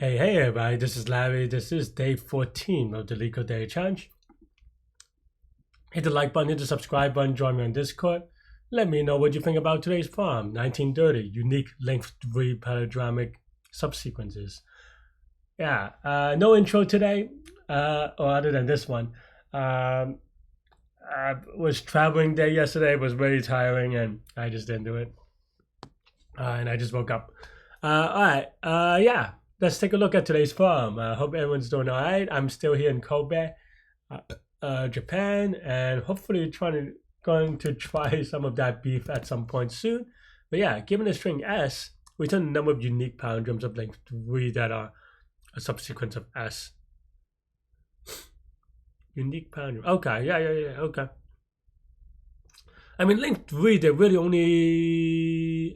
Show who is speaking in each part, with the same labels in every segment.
Speaker 1: Hey everybody, this is Larry. This is day 14 of the Leetcode Daily Challenge. Hit the like button, hit the subscribe button, join me on Discord. Let me know what you think about today's problem. 1930, unique Length-3 palindromic subsequences. Yeah, no intro today, or other than this one. I was traveling day yesterday, it was very tiring, and I just didn't do it. And I just woke up. Alright, yeah. Let's take a look at today's farm. I hope everyone's doing all right. I'm still here in Kobe, Japan, and hopefully going to try some of that beef at some point soon. But yeah, given the string S, return the number of unique palindromes of length 3 that are a subsequence of S. Unique palindrome. Okay, yeah, okay. I mean, length 3, they're really only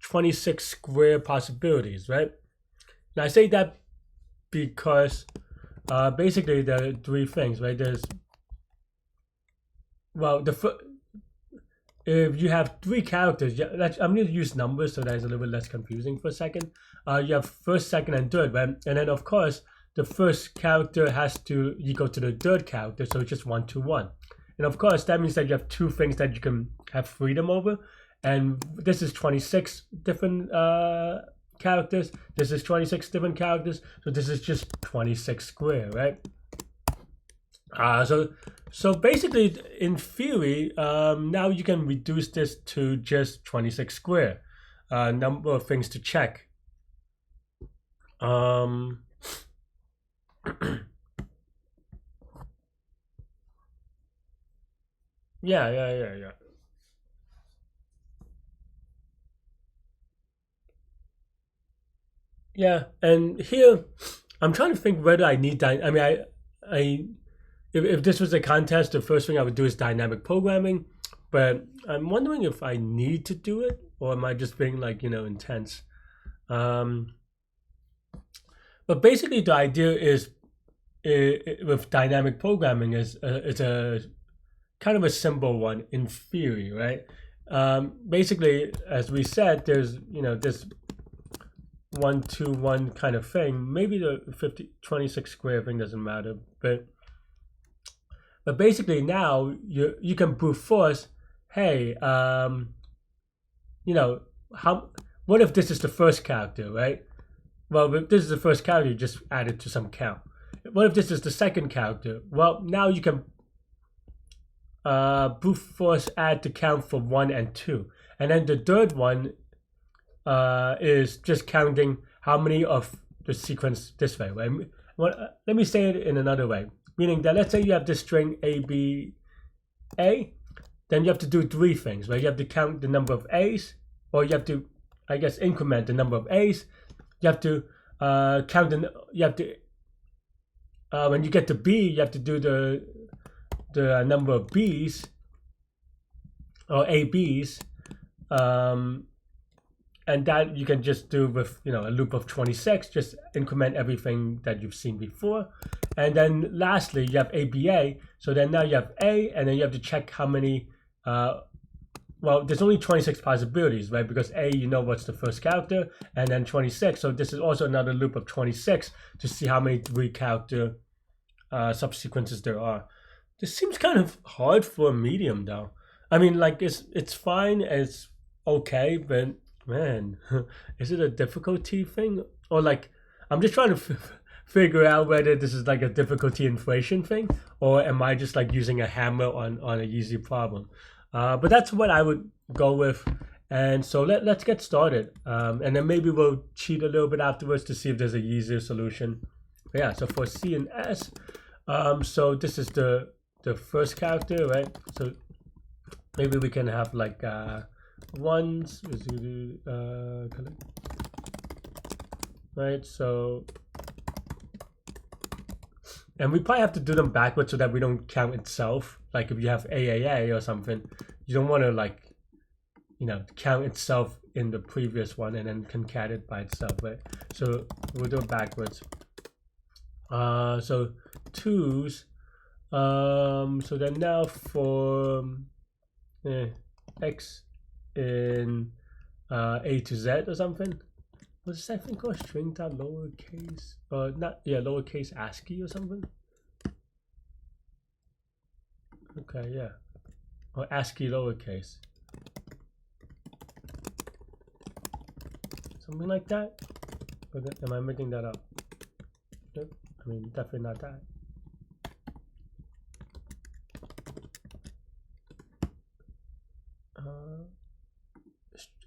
Speaker 1: 26 square possibilities, right? Now I say that because basically there are three things, right? There's, well, if you have three characters, I'm going to use numbers so that it's a little bit less confusing for a second. You have first, second, and third, right? And then of course the first character has to equal to the third character, so it's just 1 to 1. And of course that means that you have two things that you can have freedom over. And this is 26 different characters. This is 26 different characters. So this is just 26 square, right? So basically, in theory, now you can reduce this to just 26 square. Number of things to check. Yeah. Yeah, and here I'm trying to think whether I need I mean, if this was a contest, the first thing I would do is dynamic programming. But I'm wondering if I need to do it, or am I just being like, intense? But basically, the idea is with dynamic programming is it's a kind of a simple one in theory, right? Basically, as we said, there's this 1 to 1 kind of thing. Maybe the 26 square thing doesn't matter, but basically now you can brute force. Hey, what if this is the first character, right? Well, if this is the first character, you just add it to some count. What if this is the second character? Well, now you can brute force add the count for 1 and 2, and then the third one is just counting how many of the sequence this way, right? Well, let me say it in another way, meaning that let's say you have this string A, B, A, then you have to do three things, right? You have to count the number of A's, or you have to, I guess, increment the number of A's. You have to when you get to B, you have to do the number of B's, or AB's, and that you can just do with a loop of 26, just increment everything that you've seen before. And then lastly you have ABA, so then now you have A, and then you have to check how many well, there's only 26 possibilities, right? Because A, what's the first character, and then 26, so this is also another loop of 26 to see how many 3-character subsequences there are. This seems kind of hard for a medium though. I mean, like, it's fine, it's okay, but man, is it a difficulty thing? Or like, I'm just trying to figure out whether this is like a difficulty inflation thing, or am I just like using a hammer on an easy problem? But that's what I would go with. And so let's get started. And then maybe we'll cheat a little bit afterwards to see if there's a easier solution. But yeah, so for C and S, so this is the first character, right? So maybe we can have like ones, right? So, and we probably have to do them backwards so that we don't count itself. Like if you have AAA or something, you don't want to like, count itself in the previous one and then concat it by itself, right? So we'll do it backwards. So 2's. So then now for X in A to Z or something. what's that thing called? String dot lowercase, lowercase ASCII or something. Okay, yeah, or ASCII lowercase, something like that. Am I making that up? Nope. I mean, definitely not that.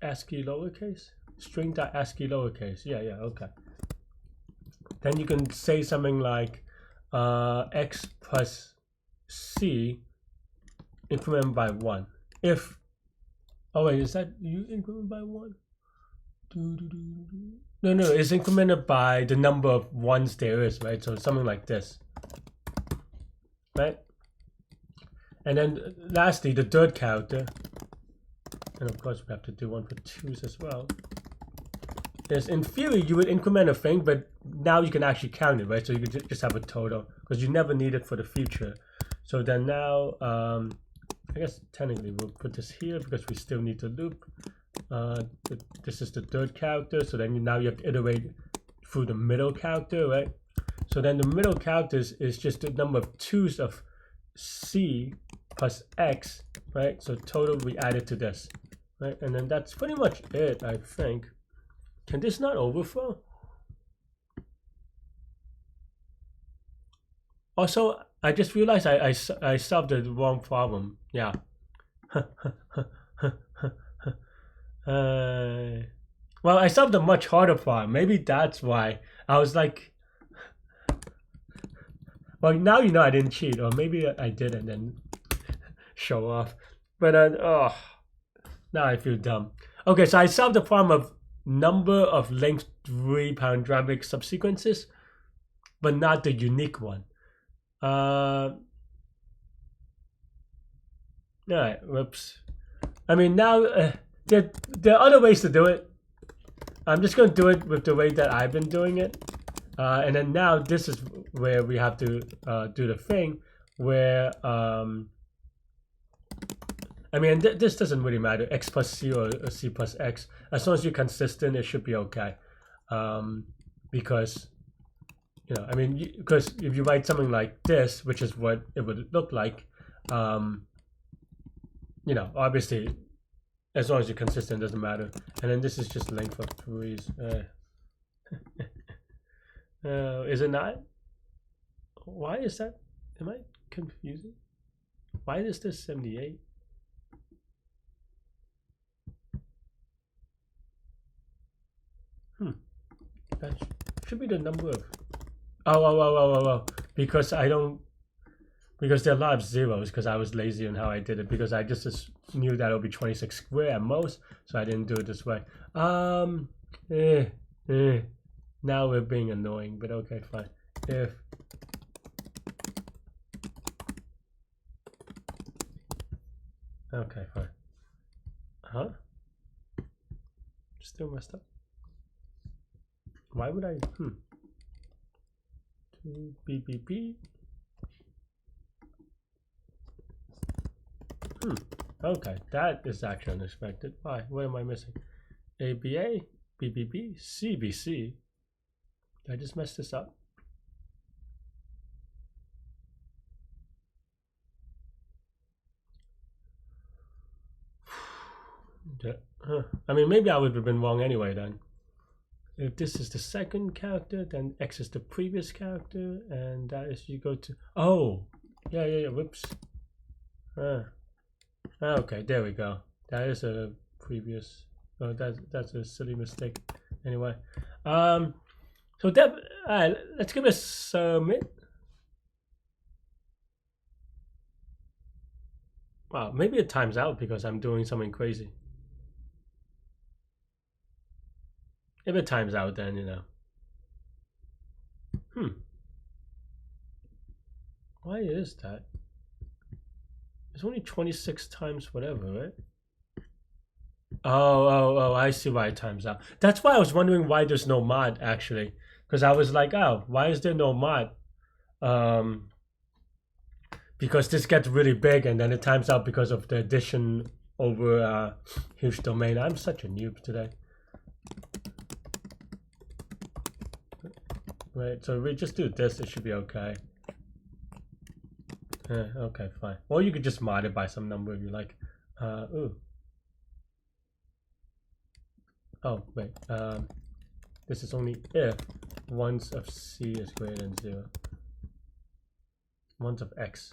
Speaker 1: ASCII lowercase, string dot ASCII lowercase. Yeah, okay. Then you can say something like x plus c increment by 1. If, oh wait, is that you increment by 1? No, it's incremented by the number of ones there is, right? So something like this, right? And then lastly, the third character, and of course we have to do one for 2's as well, is in theory you would increment a thing, but now you can actually count it, right? So you could just have a total, because you never need it for the future. So then now, I guess technically we'll put this here because we still need to loop. This is the third character, so then now you have to iterate through the middle character, right? So then the middle character is just the number of 2's of c plus x, right? So total we added to this, right? And then that's pretty much it, I think. Can this not overflow? Also, I just realized I solved the wrong problem. Yeah. Well, I solved a much harder problem. Maybe that's why I was like, well, now you know I didn't cheat, or maybe I did and then show off. But oh, now I feel dumb. Okay, so I solved the problem of number of Length-3 palindromic subsequences, but not the unique one. All right, whoops. I mean, now there are other ways to do it. I'm just going to do it with the way that I've been doing it. And then now this is where we have to do the thing where, I mean, this doesn't really matter, x plus c or c plus x. As long as you're consistent, it should be okay. Because, you know, I mean, because if you write something like this, which is what it would look like, you know, obviously, as long as you're consistent, it doesn't matter. And then this is just length of 3's. Is it not? Why is that? Am I confusing? Why is this 78? That should be the number of. Oh. Because I don't. Because there are a lot of zeros. Because I was lazy in how I did it. Because I just knew that it would be 26 square at most, so I didn't do it this way. Now we're being annoying, but okay, fine. If okay, fine. Huh? Still messed up. Why would I? BBB. Okay, that is actually unexpected. Why? What am I missing? ABA, BBB, CBC. Did I just mess this up? I mean, maybe I would have been wrong anyway then. If this is the second character, then X is the previous character, and that is you go to. Oh, yeah. Whoops. Okay, there we go. That is a previous. Oh, that's a silly mistake. Anyway, so that let's give it a submit. Wow, maybe it times out because I'm doing something crazy. If it times out, then you know. Why is that? It's only 26 times whatever, right? Oh, I see why it times out. That's why I was wondering why there's no mod, actually. Because I was like, oh, why is there no mod? Because this gets really big and then it times out because of the addition over a huge domain. I'm such a noob today. right? So we just do this, it should be okay. Okay, fine. Or you could just mod it by some number if you like. Ooh. Oh, wait. This is only if ones of c is greater than 0. Ones of x.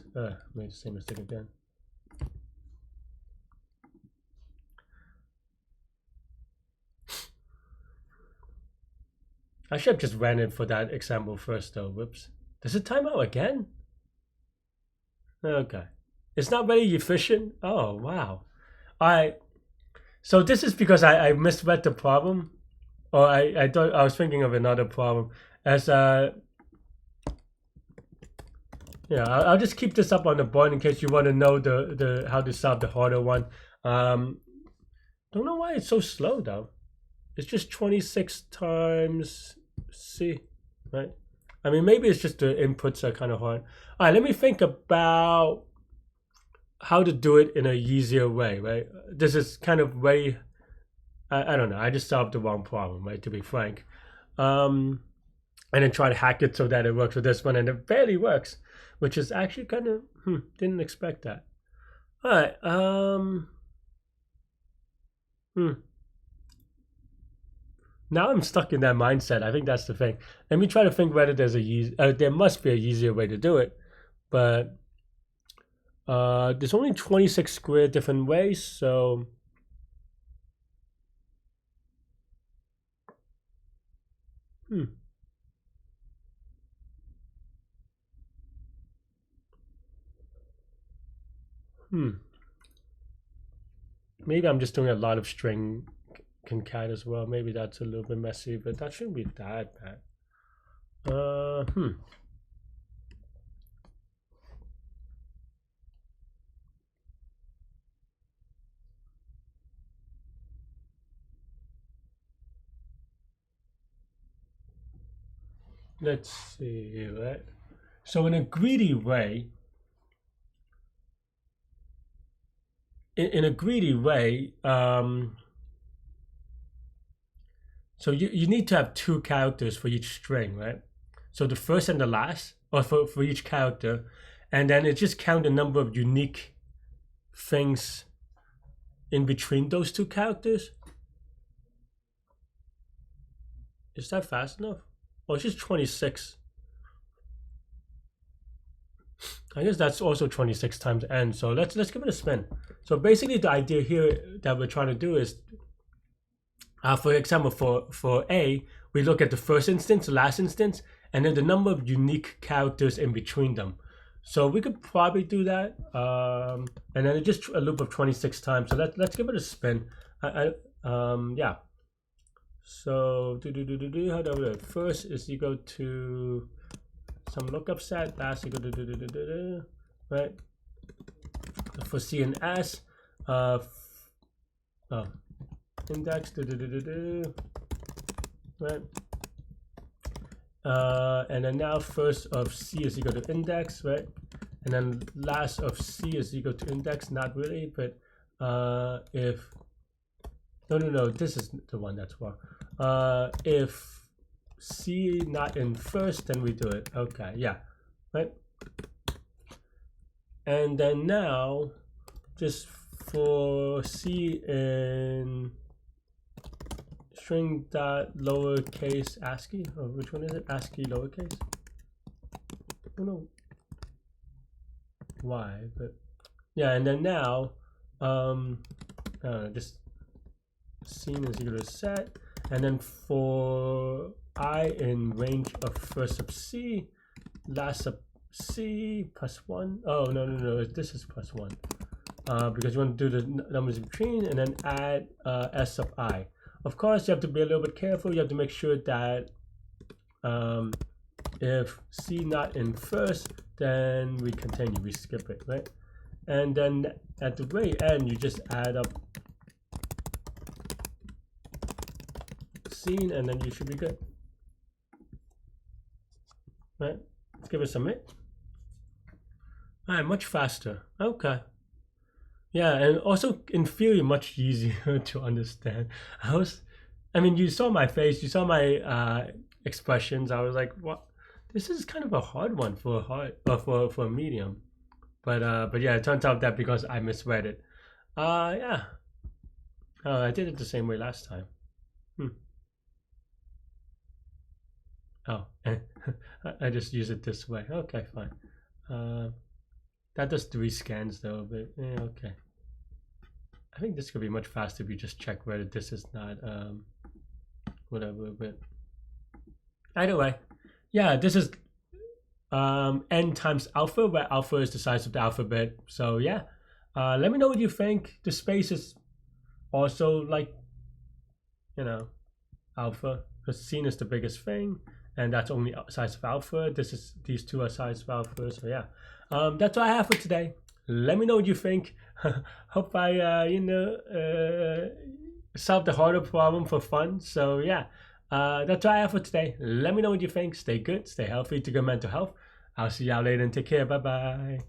Speaker 1: Made the same mistake again. I should have just ran it for that example first though. Whoops. Does it time out again? Okay. It's not very efficient. Oh, wow. So this is because I misread the problem. Or I thought I was thinking of another problem. As yeah, I'll just keep this up on the board in case you want to know the how to solve the harder one. Don't know why it's so slow though. It's just 26 times C, right? I mean, maybe it's just the inputs are kind of hard. All right, let me think about how to do it in an easier way, right? This is kind of way, I don't know. I just solved the wrong problem, right? To be frank. And then try to hack it so that it works with this one, and it barely works, which is actually kind of, didn't expect that. All right, Now I'm stuck in that mindset. I think that's the thing. Let me try to think whether there's there must be an easier way to do it, but there's only 26 square different ways, so maybe I'm just doing a lot of string concat as well. Maybe that's a little bit messy, but that shouldn't be that bad. Let's see, right? So in a greedy way, so you need to have 2 characters for each string, right? So the first and the last, or for each character, and then it just count the number of unique things in between those 2 characters. Is that fast enough? Oh, it's just 26. I guess that's also 26 times n. So let's give it a spin. So basically the idea here that we're trying to do is, for example, for A, we look at the first instance, the last instance, and then the number of unique characters in between them. So we could probably do that, and then it's just a loop of 26 times. So let's give it a spin. Yeah. So how do we do it? First is equal to some lookup set. Last equal to right. For C and S, index right. And then now first of C is equal to index, right? And then last of C is equal to index. Not really, but if no, this is the one that's wrong. If C not in first, then we do it. Okay, yeah, right. And then now, just for C in string dot lowercase ASCII, or which one is it? ASCII lowercase. I don't know why, but yeah. And then now, just scene is equal to set, and then for I in range of first sub C, last sub C plus 1. Oh no, this is plus 1, because you want to do the numbers in between, and then add S sub I. Of course, you have to be a little bit careful. You have to make sure that if C not in first, then we continue, we skip it, right? And then at the very end, you just add up scene, and then you should be good, right? Let's give it a submit. All right, much faster. Okay. Yeah, and also in theory much easier to understand. I mean, you saw my face, you saw my expressions. I was like, what? This is kind of a hard one for a hard for a medium. But yeah, it turns out that because I misread it. Yeah. I did it the same way last time. Oh, I just use it this way. Okay, fine. That does 3 scans though, but okay. I think this could be much faster if you just check whether this is not whatever. But either way, yeah, this is n times alpha, where alpha is the size of the alphabet. So yeah, let me know what you think. The space is also like, you know, alpha, because sin is the biggest thing, and that's only size of alpha. These two are size of alpha. So yeah, that's all I have for today. Let me know what you think. Hope I solved the harder problem for fun. So yeah, that's all I have for today. Let me know what you think. Stay good, stay healthy, to good mental health. I'll see y'all later and take care. Bye bye.